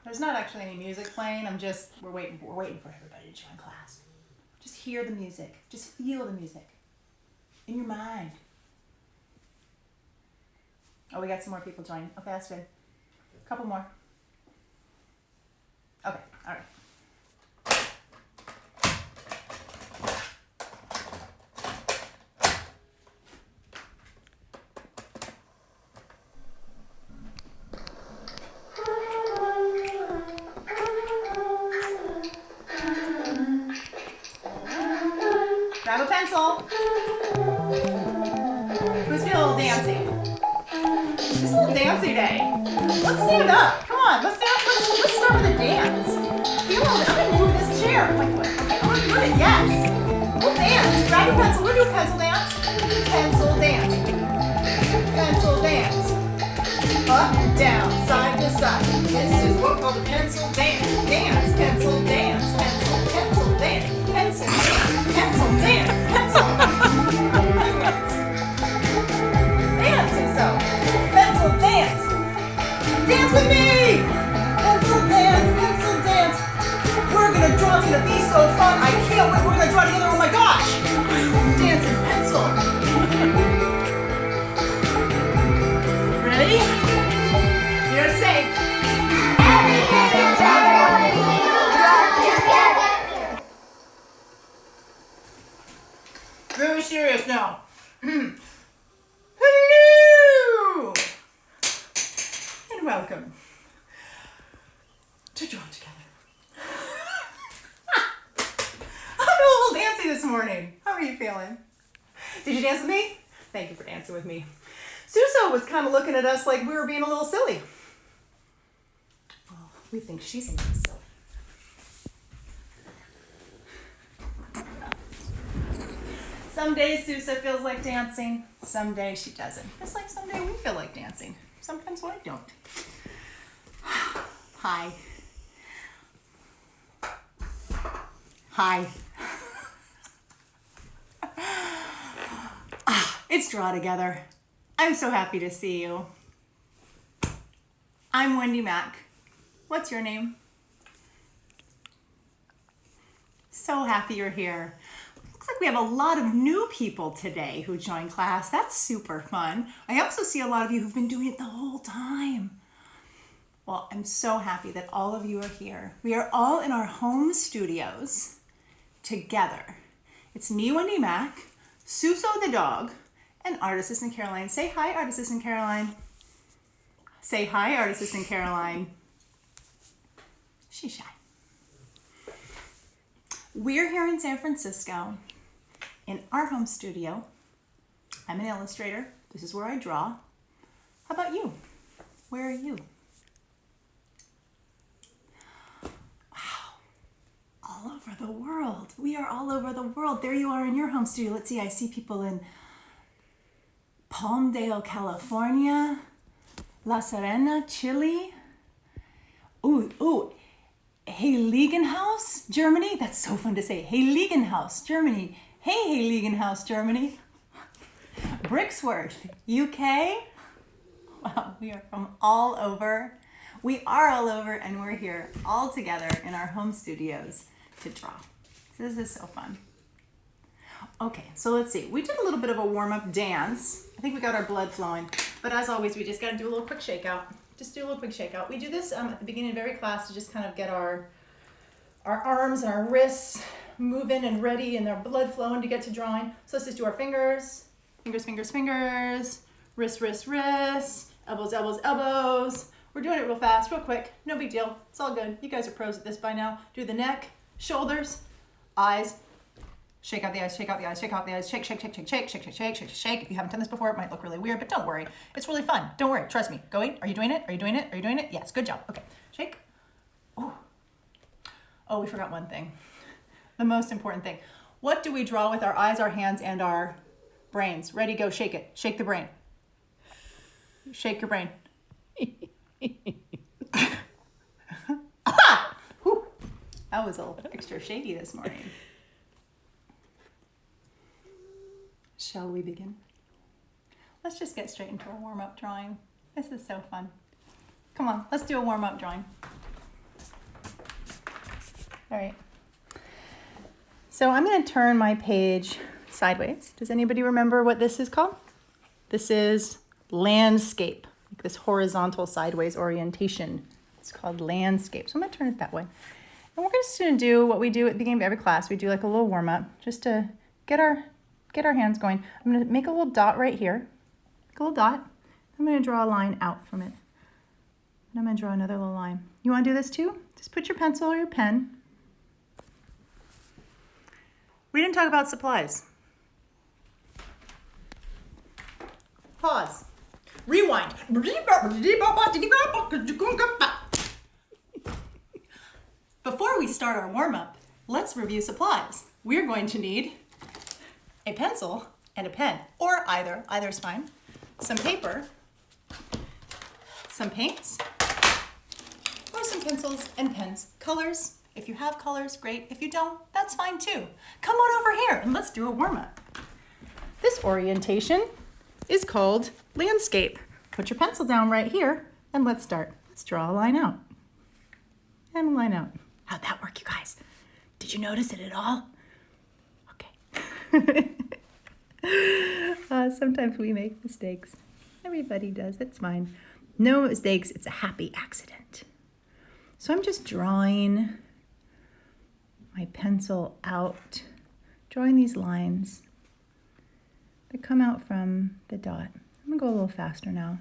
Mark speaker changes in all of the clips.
Speaker 1: There's not actually any music playing. We're waiting for everybody to join class. Just hear the music. Just feel the music in your mind. Oh, we got some more people joining. Okay, that's good. A couple more. Okay, all right. Grab a pencil. Who's feeling a little dancy? It's a little dancy day. Let's stand up. Come on, let's stand up. Let's start with a dance. Feel I'm gonna move this chair. Wait. Okay, I'm gonna do it. Yes. We'll dance. Grab a pencil. We'll do a pencil dance. Pencil dance. Pencil dance. Up, down, side to side. This is what we call the pencil dance. Dance, pencil dance. Pencil dance. Pencil dance. Pencil dance. Pencil. Dancing so. Pencil dance. Dance with me. Pencil dance. Pencil dance. We're gonna draw. It's gonna be so fun. I can't wait. We're gonna draw together. Oh my gosh. Dancing pencil. Ready? You're gonna say. Everything is better when we draw together. Very serious now. Hello! And welcome to Draw Together. I'm a little dancy this morning. How are you feeling? Did you dance with me? Thank you for dancing with me. Suso was kind of looking at us like we were being a little silly. Well, we think she's a little silly. Some days Susa feels like dancing, some days she doesn't. Just like someday we feel like dancing. Sometimes I don't. Hi. Hi. It's Draw Together. I'm so happy to see you. I'm Wendy Mac. What's your name? So happy you're here. Looks like we have a lot of new people today who joined class. That's super fun. I also see a lot of you who've been doing it the whole time. Well, I'm so happy that all of you are here. We are all in our home studios together. It's me, Wendy Mac, Suso the dog, and Art Assistant Caroline. Say hi, Art Assistant Caroline. Say hi, Art Assistant Caroline. She's shy. We're here in San Francisco in our home studio. I'm an illustrator. This is where I draw. How about you? Where are you? Wow, all over the world. We are all over the world. There you are in your home studio. Let's see, I see people in Palmdale, California, La Serena, Chile. Ooh, Heiligenhaus, Germany. That's so fun to say. Heiligenhaus, Germany. Hey, Heiligenhaus, Germany. Brixworth, UK. Wow, we are from all over. We are all over, and we're here all together in our home studios to draw. So this is so fun. Okay, so let's see. We did a little bit of a warm-up dance. I think we got our blood flowing. But as always, we just got to do a little quick shakeout. Just do a little quick shakeout. We do this at the beginning of every class to just kind of get our arms and our wrists moving and ready and our blood flowing to get to drawing. So let's just do our fingers. Fingers, fingers, fingers. Wrist, wrist, wrist. Elbows, elbows, elbows. We're doing it real fast, real quick. No big deal. It's all good. You guys are pros at this by now. Do the neck, shoulders, eyes. Shake out the eyes, shake out the eyes, shake out the eyes, shake, shake, shake, shake, shake, shake, shake, shake, shake, shake. If you haven't done this before, it might look really weird, but don't worry. It's really fun. Don't worry. Trust me. Going? Are you doing it? Are you doing it? Are you doing it? Yes. Good job. Okay. Shake. Oh, we forgot one thing. The most important thing. What do we draw with our eyes, our hands, and our brains? Ready, go. Shake it. Shake the brain. Shake your brain. Ah! Whew. That was a little extra shaky this morning. Shall we begin? Let's just get straight into our warm-up drawing. This is so fun. Come on, let's do a warm-up drawing. All right. So I'm going to turn my page sideways. Does anybody remember what this is called? This is landscape, like this horizontal sideways orientation. It's called landscape. So I'm going to turn it that way. And we're just going to do what we do at the beginning of every class. We do like a little warm up just to get our hands going. I'm going to make a little dot right here. Make a little dot. I'm going to draw a line out from it. And I'm going to draw another little line. You want to do this too? Just put your pencil or your pen. We didn't talk about supplies. Pause. Rewind. Before we start our warm-up, let's review supplies. We're going to need a pencil and a pen, or either. Either's fine. Some paper, some paints, or some pencils and pens. Colors. If you have colors, great. If you don't, that's fine too. Come on over here and let's do a warm-up. This orientation is called landscape. Put your pencil down right here and let's start. Let's draw a line out. And a line out. How'd that work, you guys? Did you notice it at all? Okay. Sometimes we make mistakes. Everybody does, it's fine. No mistakes, it's a happy accident. So I'm just drawing my pencil out, drawing these lines that come out from the dot. I'm gonna go a little faster now.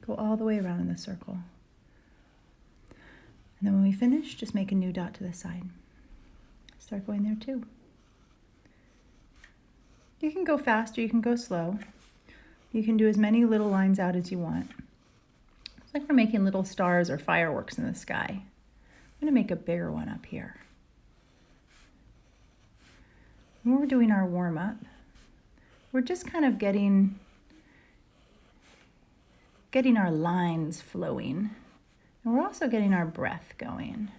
Speaker 1: Go all the way around in the circle. And then when we finish, just make a new dot to the side. Start going there too. You can go fast or you can go slow. You can do as many little lines out as you want. It's like we're making little stars or fireworks in the sky. I'm gonna make a bigger one up here. When we're doing our warm-up, we're just kind of getting our lines flowing. And we're also getting our breath going.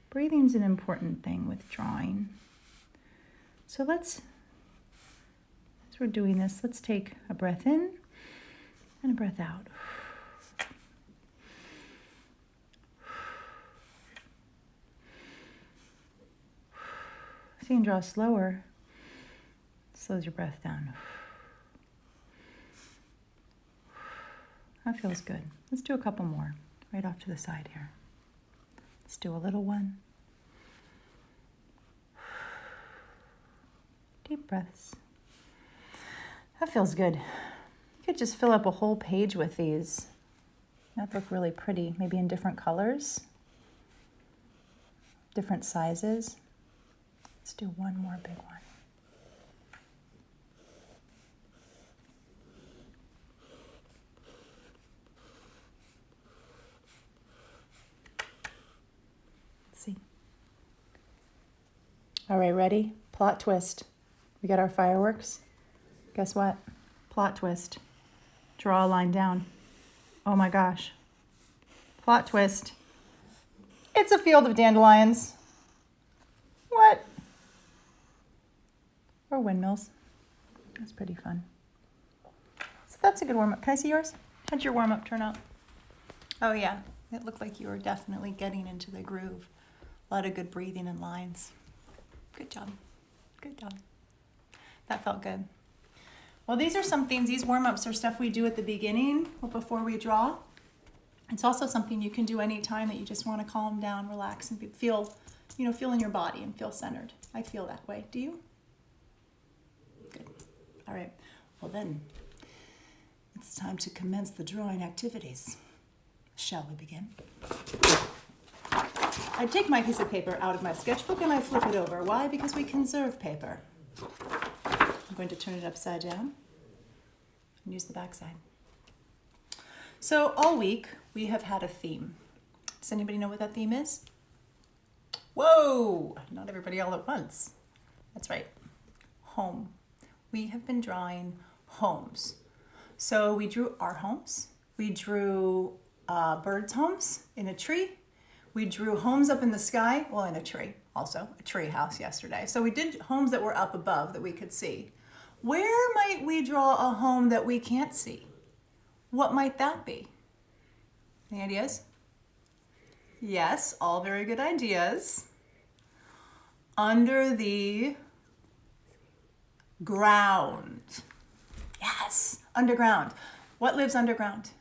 Speaker 1: Breathing's an important thing with drawing. So as we're doing this, let's take a breath in and a breath out. So you can draw slower. Slows your breath down. That feels good. Let's do a couple more right off to the side here. Let's do a little one. Deep breaths. That feels good. You could just fill up a whole page with these. That'd look really pretty, maybe in different colors, different sizes. Let's do one more big one. Let's see. All right, ready? Plot twist. We got our fireworks. Guess what? Plot twist. Draw a line down. Oh my gosh. Plot twist. It's a field of dandelions. What? Or windmills. That's pretty fun. So that's a good warm-up. Can I see yours? How'd your warm-up turn out? Oh yeah, it looked like you were definitely getting into the groove. A lot of good breathing and lines. Good job. Good job. That felt good. Well, these are some things, these warm-ups are stuff we do at the beginning or before we draw. It's also something you can do anytime that you just want to calm down, relax, and feel in your body and feel centered. I feel that way. Do you? Good. All right. Well then, it's time to commence the drawing activities. Shall we begin? I take my piece of paper out of my sketchbook and I flip it over. Why? Because we conserve paper. I'm going to turn it upside down and use the back side. So all week we have had a theme. Does anybody know what that theme is? Whoa, not everybody all at once. That's right, home. We have been drawing homes. So we drew our homes. We drew birds' homes in a tree. We drew homes up in the sky, well, in a tree also, a tree house yesterday. So we did homes that were up above that we could see. Where might we draw a home that we can't see? What might that be? Any ideas? Yes, all very good ideas. under the ground. Yes, underground. What lives underground?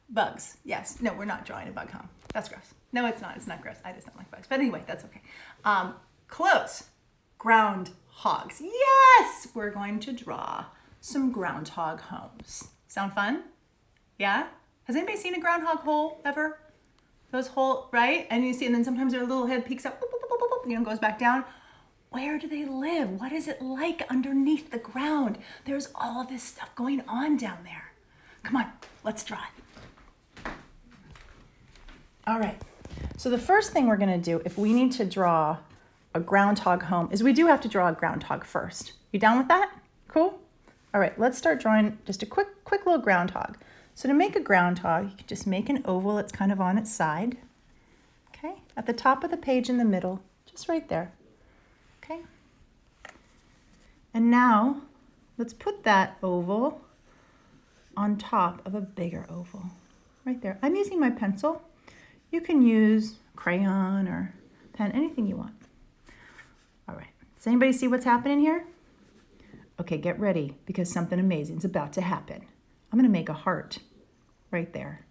Speaker 1: Bugs. Yes. No, we're not drawing a bug, huh? That's gross. No, it's not. It's not gross. I just don't like bugs. But anyway, that's okay. Close. Groundhogs. Yes! We're going to draw some groundhog homes. Sound fun? Yeah? Has anybody seen a groundhog hole ever? Those hole, right? And you see, and then sometimes their little head peeks up, boop, boop, boop, boop, boop, you know, goes back down. Where do they live? What is it like underneath the ground? There's all this stuff going on down there. Come on, let's draw it. All right, so the first thing we're gonna do if we need to draw a groundhog home is we do have to draw a groundhog first. You down with that? Cool? All right, let's start drawing just a quick little groundhog. So to make a groundhog, you can just make an oval that's kind of on its side, okay? At the top of the page in the middle, just right there, okay? And now, let's put that oval on top of a bigger oval, right there. I'm using my pencil. You can use crayon or pen, anything you want. All right, does anybody see what's happening here? Okay, get ready, because something amazing is about to happen. I'm gonna make a heart right there.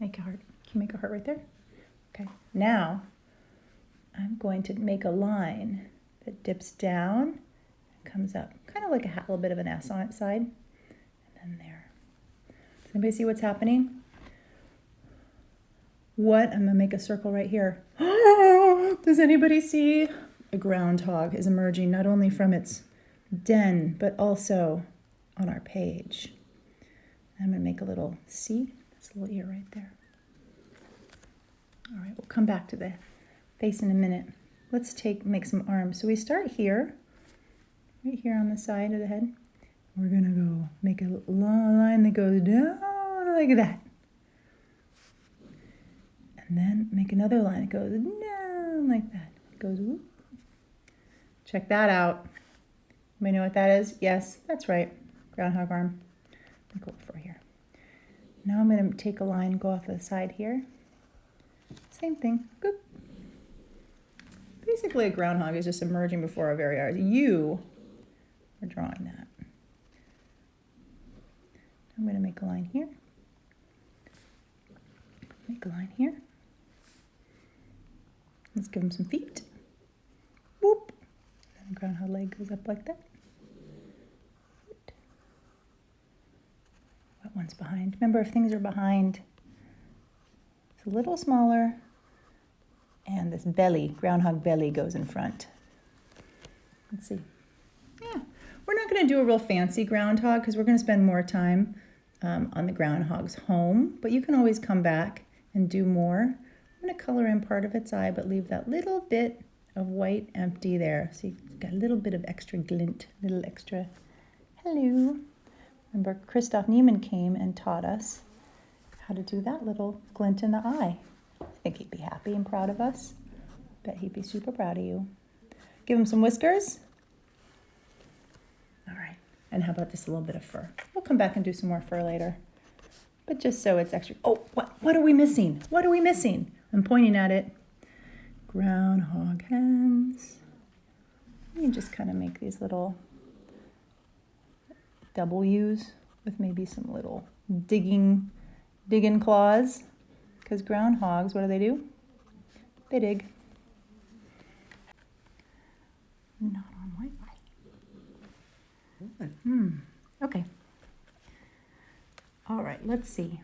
Speaker 1: Make a heart. Can you make a heart right there? Okay, now I'm going to make a line that dips down and comes up, kind of like a little bit of an S on its side, and then there. Does anybody see what's happening? What? I'm gonna make a circle right here. Does anybody see? A groundhog is emerging not only from its den, but also on our page. I'm gonna make a little C, that's a little ear right there. All right, we'll come back to the face in a minute. Let's make some arms. So we start here, right here on the side of the head. We're gonna go make a long line that goes down like that. And then make another line that goes down like that. It goes whoop. Check that out. Anybody know what that is? Yes, that's right. Groundhog arm. Let me go for here. Now I'm going to take a line, go off the side here. Same thing. Goop. Basically, a groundhog is just emerging before our very eyes. You are drawing that. I'm going to make a line here. Make a line here. Let's give him some feet. Whoop. And the groundhog leg goes up like that. What one's behind? Remember, if things are behind, it's a little smaller, and this belly, groundhog belly, goes in front. Let's see. Yeah, we're not going to do a real fancy groundhog because we're going to spend more time on the groundhog's home, but you can always come back and do more. I'm going to color in part of its eye, but leave that little bit of white empty there. So you've got a little bit of extra glint, little extra hello. Remember, Christoph Niemann came and taught us how to do that little glint in the eye. I think he'd be happy and proud of us. Bet he'd be super proud of you. Give him some whiskers. All right, and how about just a little bit of fur? We'll come back and do some more fur later. But just so it's extra. Oh, what are we missing? What are we missing? I'm pointing at it. Groundhog hands. You can just kind of make these little W's with maybe some little digging claws. Because groundhogs, what do? They dig. Not on Wi-Fi. Okay. All right, let's see.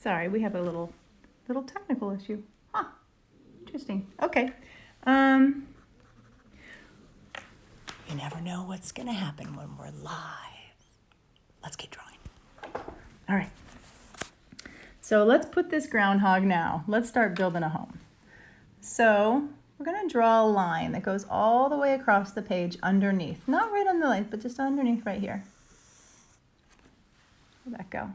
Speaker 1: Sorry, we have a little technical issue. Huh, interesting. Okay. You never know what's gonna happen when we're live. Let's keep drawing. All right. So let's put this groundhog now. Let's start building a home. So we're gonna draw a line that goes all the way across the page underneath. Not right on the line, but just underneath right here. Where'd that go?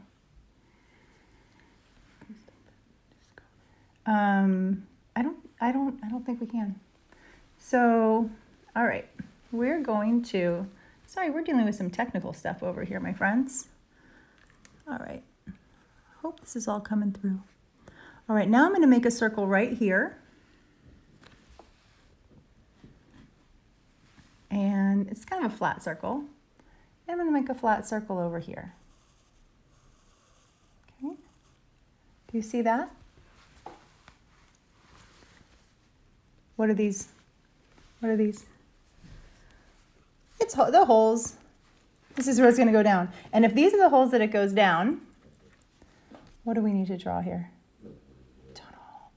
Speaker 1: I don't think we can. So, all right, we're going to, sorry, we're dealing with some technical stuff over here, my friends. All right, hope this is all coming through. All right, now I'm going to make a circle right here. And it's kind of a flat circle. And I'm going to make a flat circle over here. Okay. Do you see that? What are these? What are these? It's the holes. This is where it's going to go down. And if these are the holes that it goes down, what do we need to draw here? Tunnel.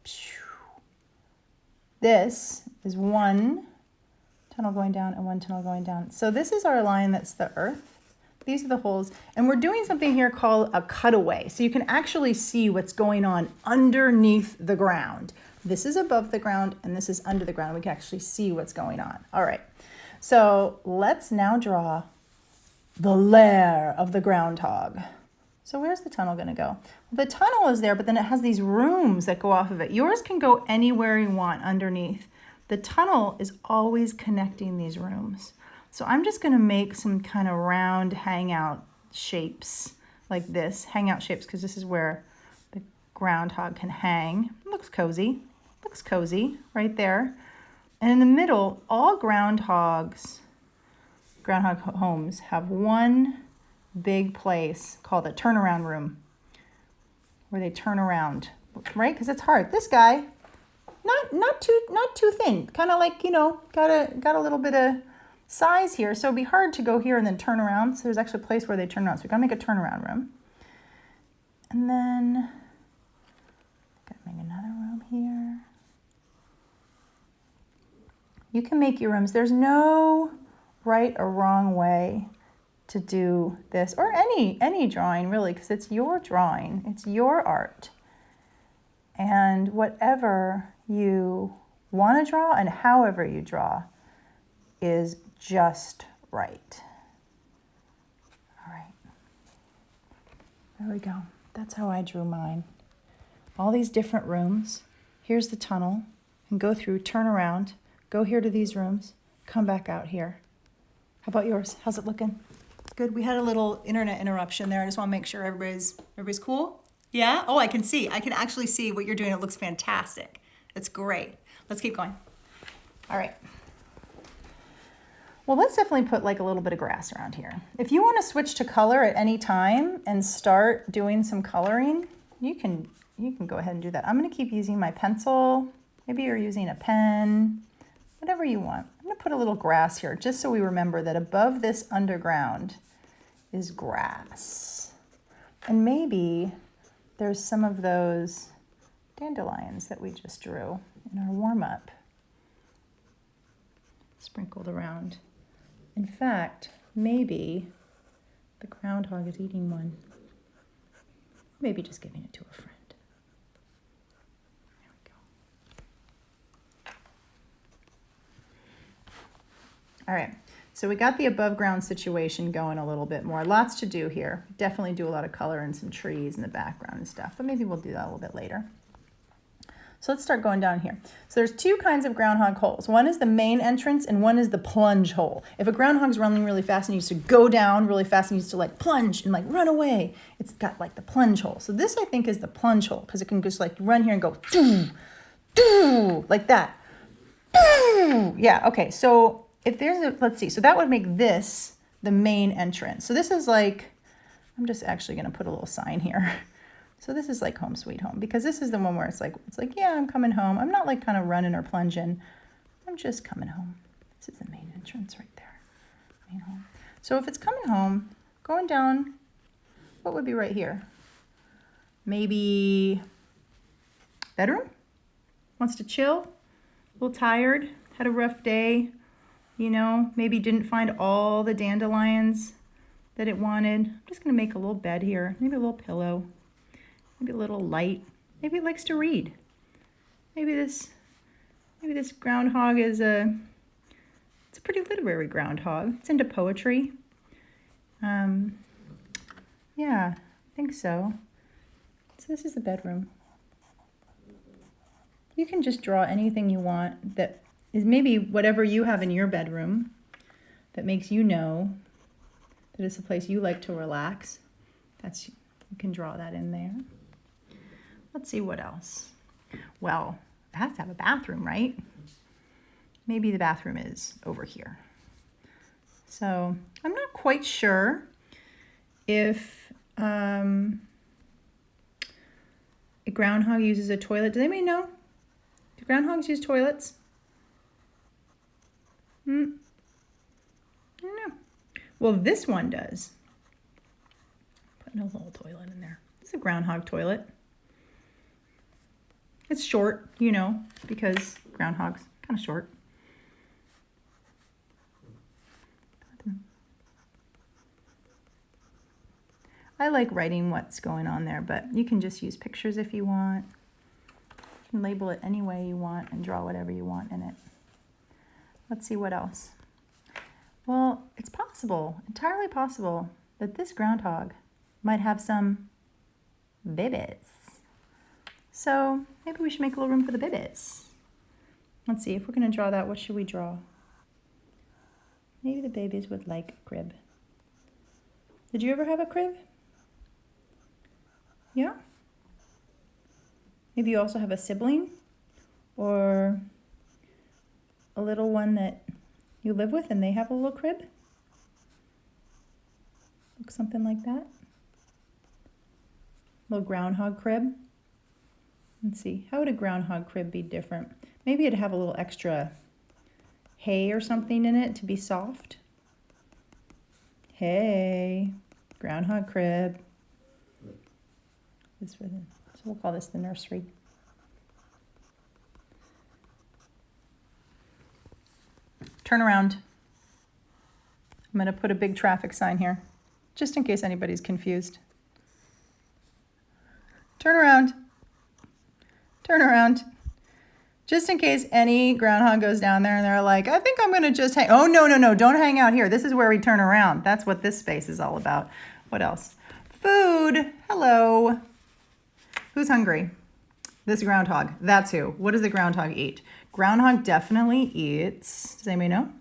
Speaker 1: This is one tunnel going down and one tunnel going down. So this is our line that's the earth. These are the holes. And we're doing something here called a cutaway. So you can actually see what's going on underneath the ground. This is above the ground and this is under the ground. We can actually see what's going on. All right. So let's now draw the lair of the groundhog. So where's the tunnel going to go? The tunnel is there, but then it has these rooms that go off of it. Yours can go anywhere you want underneath. The tunnel is always connecting these rooms. So I'm just going to make some kind of round hangout shapes like this. Hangout shapes, because this is where the groundhog can hang. It looks cozy. Looks cozy right there. And in the middle, all groundhog homes have one big place called a turnaround room where they turn around, right? Because it's hard. This guy, not too thin, kind of like, you know, got a little bit of size here. So it'd be hard to go here and then turn around. So there's actually a place where they turn around. So we're gonna make a turnaround room. And then gotta make another room here. You can make your rooms. There's no right or wrong way to do this, or any drawing really, because it's your drawing, it's your art. And whatever you want to draw and however you draw is just right. All right. There we go. That's how I drew mine. All these different rooms. Here's the tunnel. And go through, turn around, go here to these rooms, come back out here. How about yours? How's it looking? Good. We had a little internet interruption there. I just want to make sure everybody's cool. Yeah? Oh, I can see. I can actually see what you're doing. It looks fantastic. It's great. Let's keep going. All right. Well, let's definitely put like a little bit of grass around here. If you want to switch to color at any time and start doing some coloring, you can go ahead and do that. I'm going to keep using my pencil. Maybe you're using a pen, whatever you want. I'm going to put a little grass here just so we remember that above this underground is grass. And maybe there's some of those dandelions that we just drew in our warm-up sprinkled around. In fact, maybe the groundhog is eating one. Maybe just giving it to a friend. There we go. All right, so we got the above ground situation going a little bit more. Lots to do here. Definitely do a lot of color and some trees in the background and stuff, but maybe we'll do that a little bit later. So let's start going down here. So there's two kinds of groundhog holes. One is the main entrance and one is the plunge hole. If a groundhog's running really fast and needs to go down really fast and needs to like plunge and like run away, it's got like the plunge hole. So this I think is the plunge hole because it can just like run here and go doo, doo, like that. Doo. Yeah, okay, so if there's a, let's see, so that would make this the main entrance. So this is like, I'm just actually gonna put a little sign here. So this is like home sweet home because this is the one where it's like, yeah, I'm coming home. I'm not like kind of running or plunging. I'm just coming home. This is the main entrance right there. Main home. So if it's coming home, going down, what would be right here? Maybe bedroom? Wants to chill? A little tired? Had a rough day? You know, maybe didn't find all the dandelions that it wanted. I'm just gonna make a little bed here. Maybe a little pillow. Maybe a little light. Maybe it likes to read. Maybe this groundhog is it's a pretty literary groundhog. It's into poetry. Yeah, I think so. So this is the bedroom. You can just draw anything you want that is maybe whatever you have in your bedroom that makes you know that it's a place you like to relax. You can draw that in there. Let's see what else. Well, it has to have a bathroom, right? Maybe the bathroom is over here. So I'm not quite sure if a groundhog uses a toilet. Does anybody know? Do groundhogs use toilets? I don't know. Well, this one does. Putting a little toilet in there. It's a groundhog toilet. It's short, you know, because groundhog's kind of short. I like writing what's going on there, but you can just use pictures if you want. You can label it any way you want and draw whatever you want in it. Let's see what else. Well, it's possible, entirely possible, that this groundhog might have some babies. So maybe we should make a little room for the babies. Let's see, if we're going to draw that, what should we draw? Maybe the babies would like a crib. Did you ever have a crib? Yeah? Maybe you also have a sibling or a little one that you live with and they have a little crib. Looks something like that. Little groundhog crib. Let's see, how would a groundhog crib be different? Maybe it'd have a little extra hay or something in it to be soft. Hay, groundhog crib. So we'll call this the nursery. Turn around. I'm going to put a big traffic sign here, just in case anybody's confused. Turn around. Turn around. Just in case any groundhog goes down there and they're like, I think I'm going to just hang. Oh, no, no, no, don't hang out here. This is where we turn around. That's what this space is all about. What else? Food. Hello. Who's hungry? This groundhog. That's who. What does the groundhog eat? Groundhog definitely eats, does anybody know?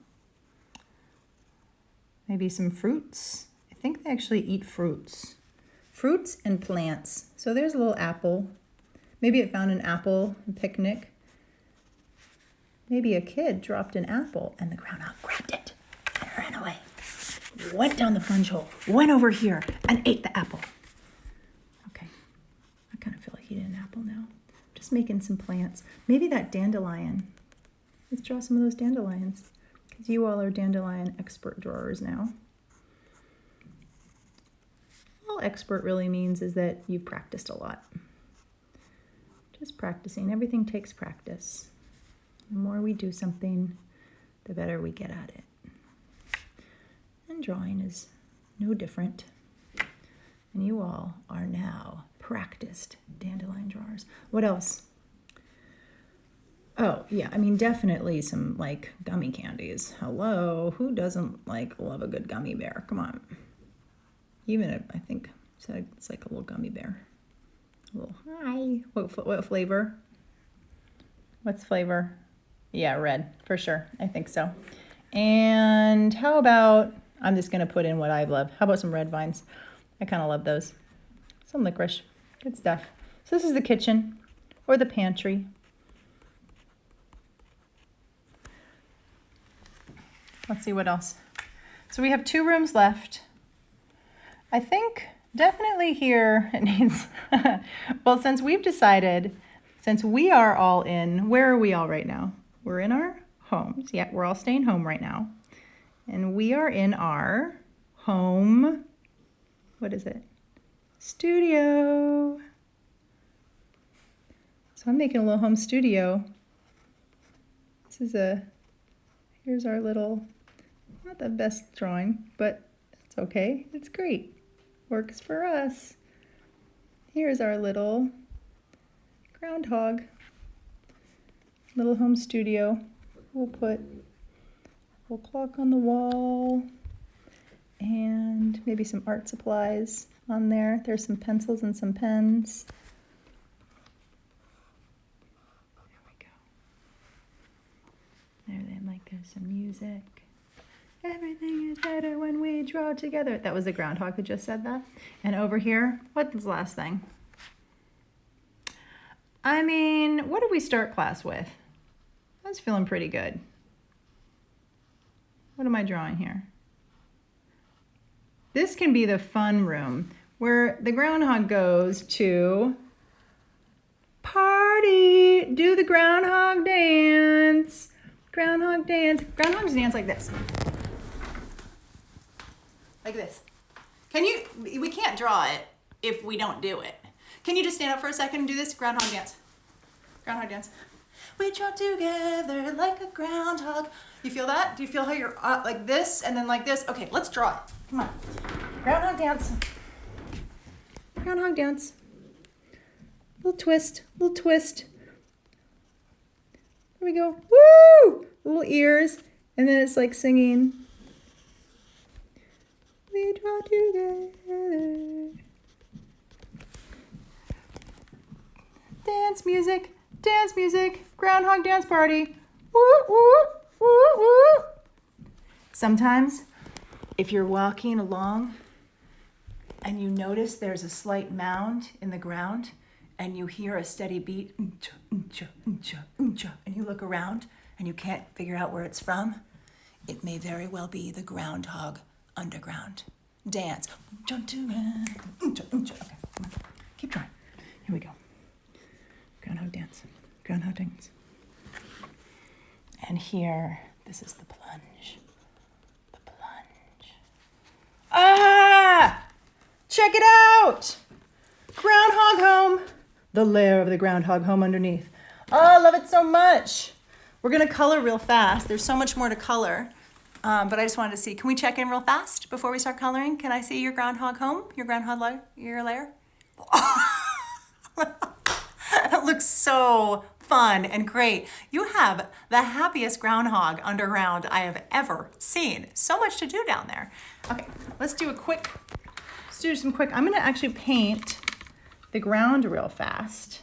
Speaker 1: Maybe some fruits. I think they actually eat fruits. Fruits and plants. So there's a little apple. Maybe it found an apple and picnic. Maybe a kid dropped an apple and the groundhog grabbed it and ran away. Went down the plunge hole, went over here and ate the apple. Okay, I kind of feel like eating an apple now. Just making some plants. Maybe that dandelion. Let's draw some of those dandelions because you all are dandelion expert drawers now. All expert really means is that you've practiced a lot. Just practicing. Everything takes practice. The more we do something, the better we get at it. And drawing is no different. And you all are now practiced dandelion drawers. What else? Oh, yeah, I mean, definitely some, like, gummy candies. Hello, who doesn't, like, love a good gummy bear? Come on. Even if, I think it's like a little gummy bear. A little, hi. What flavor? What's flavor? Yeah, red, for sure. I think so. And how about, I'm just going to put in what I love. How about some red vines? I kind of love those. Some licorice. Good stuff. So this is the kitchen or the pantry. Let's see what else. So we have 2 rooms left. I think definitely here it needs, well, since we've decided, since we are all in, where are we all right now? We're in our homes. Yeah, we're all staying home right now. And we are in our home, what is it? Studio. So I'm making a little home studio. This is here's our little, not the best drawing, but it's okay. It's great. Works for us. Here's our little groundhog. Little home studio. We'll put a little clock on the wall and maybe some art supplies on there. There's some pencils and some pens. There we go. There's some music. Everything is better when we draw together. That was the groundhog who just said that. And over here, what's the last thing? I mean, what did we start class with? I was feeling pretty good. What am I drawing here? This can be the fun room where the groundhog goes to party, do the groundhog dance. Groundhog dance. Groundhogs dance like this. Like this. We can't draw it if we don't do it. Can you just stand up for a second and do this? Groundhog dance. Groundhog dance. We draw together like a groundhog. You feel that? Do you feel how you're like this and then like this? Okay, let's draw it. Come on. Groundhog dance. Groundhog dance. Little twist, little twist. There we go. Woo! Little ears. And then it's like singing. We draw together. Dance music, groundhog dance party. Woo, woo, woo, woo. Sometimes, if you're walking along and you notice there's a slight mound in the ground and you hear a steady beat, and you look around and you can't figure out where it's from, it may very well be the groundhog underground dance. Okay, keep trying. Here we go. Groundhog dance. Groundhog dance. And here, this is the plunge. The plunge. Ah! Check it out! Groundhog home. The lair of the groundhog home underneath. Oh, I love it so much. We're going to color real fast. There's so much more to color. But I just wanted to see. Can we check in real fast before we start coloring? Can I see your groundhog home? Your groundhog your lair? That looks so fun and great. You have the happiest groundhog underground I have ever seen. So much to do down there. Okay, let's do some quick. I'm going to actually paint the ground real fast.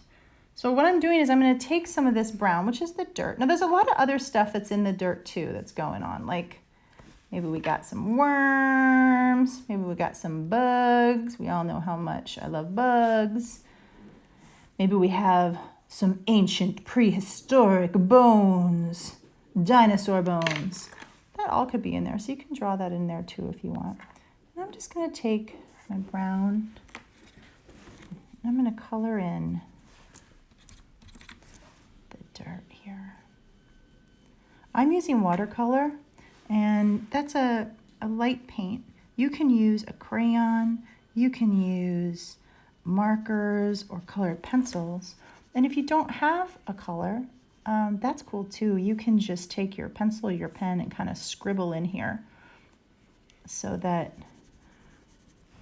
Speaker 1: So what I'm doing is I'm going to take some of this brown, which is the dirt. Now there's a lot of other stuff that's in the dirt too that's going on. Like maybe we got some worms. Maybe we got some bugs. We all know how much I love bugs. Maybe we have some ancient prehistoric bones, dinosaur bones. That all could be in there. So you can draw that in there too if you want. And I'm just going to take my brown. I'm going to color in the dirt here. I'm using watercolor, and that's a light paint. You can use a crayon. You can use markers or colored pencils. And if you don't have a color, that's cool too. You can just take your pencil or your pen and kind of scribble in here so that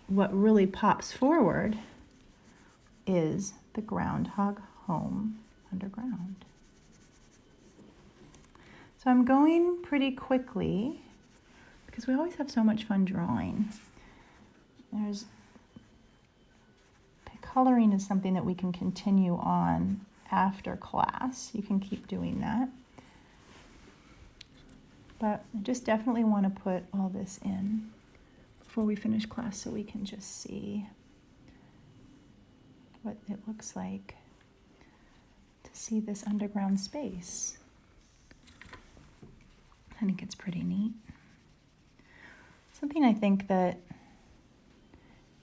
Speaker 1: what really pops forward is the groundhog home underground. So I'm going pretty quickly because we always have so much fun drawing. Coloring is something that we can continue on after class. You can keep doing that. But I just definitely want to put all this in before we finish class so we can just see what it looks like to see this underground space. I think it's pretty neat. Something I think that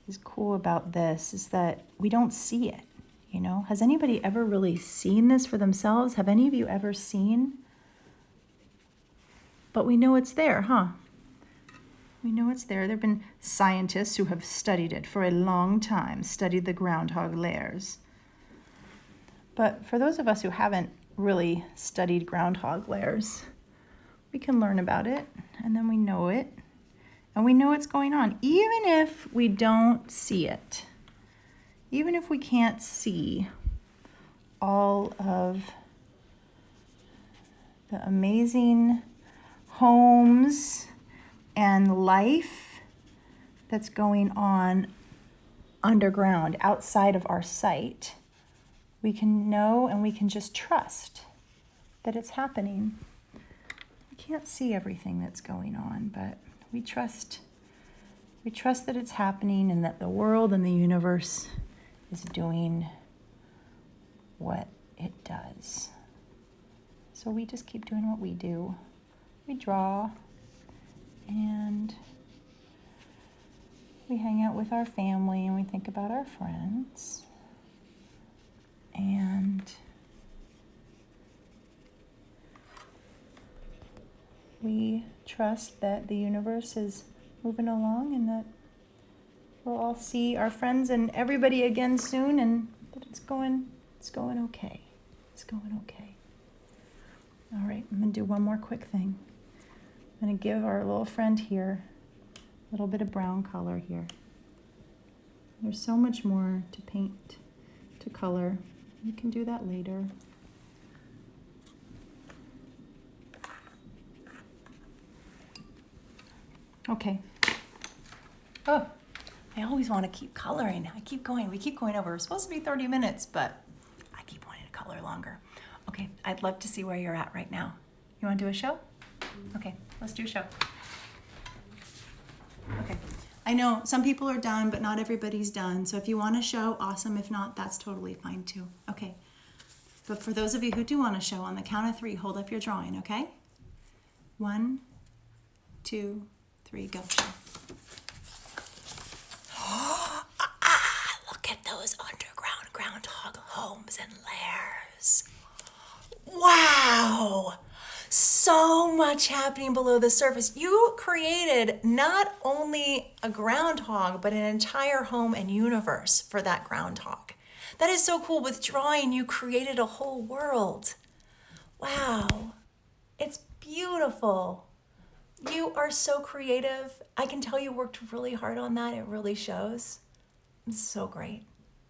Speaker 1: is cool about this is that we don't see it, you know? Has anybody ever really seen this for themselves? Have any of you ever seen? But we know it's there, huh? We know it's there. There have been scientists who have studied it for a long time, studied the groundhog lairs. But for those of us who haven't really studied groundhog lairs, we can learn about it, and then we know it. And we know what's going on, even if we don't see it. Even if we can't see all of the amazing homes and life that's going on underground, outside of our sight, we can know and we can just trust that it's happening. We can't see everything that's going on, but we trust that it's happening and that the world and the universe is doing what it does. So we just keep doing what we do. We draw and we hang out with our family and we think about our friends. And we trust that the universe is moving along and that we'll all see our friends and everybody again soon, and that it's going okay. It's going okay. All right, I'm going to do one more quick thing. I'm going to give our little friend here a little bit of brown color here. There's so much more to paint, to color. You can do that later. Okay. Oh, I always want to keep coloring. We keep going over. We're supposed to be 30 minutes, but I keep wanting to color longer. Okay, I'd love to see where you're at right now. You want to do a show? Okay, let's do a show. Okay. I know some people are done, but not everybody's done. So if you want to show, awesome. If not, that's totally fine too. Okay. But for those of you who do want to show, on the count of 3, hold up your drawing, okay? 1, 2, 3, go. Show. Look at those underground groundhog homes and lairs. Wow! So much happening below the surface. You created not only a groundhog, but an entire home and universe for that groundhog. That is so cool. With drawing, you created a whole world. Wow. It's beautiful. You are so creative. I can tell you worked really hard on that. It really shows. It's so great.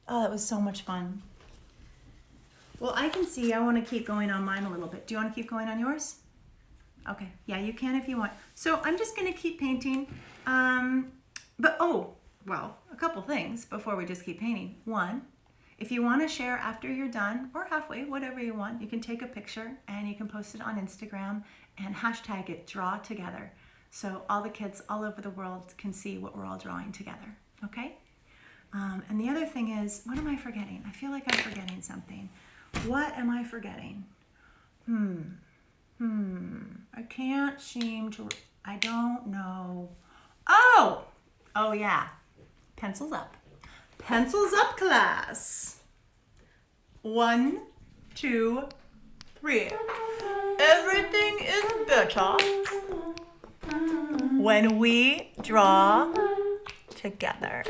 Speaker 1: Oh, that was so much fun. Well, I can see I want to keep going on mine a little bit. Do you want to keep going on yours? Okay. Yeah, you can if you want. So I'm just going to keep painting. A couple things before we just keep painting. One, if you want to share after you're done or halfway, whatever you want, you can take a picture and you can post it on Instagram and hashtag it, draw together. So all the kids all over the world can see what we're all drawing together. Okay? And the other thing is, what am I forgetting? I feel like I'm forgetting something. What am I forgetting? I can't seem to, I don't know. Oh yeah. Pencils up. Pencils up, class. 1, 2, 3. Everything is better when we draw together.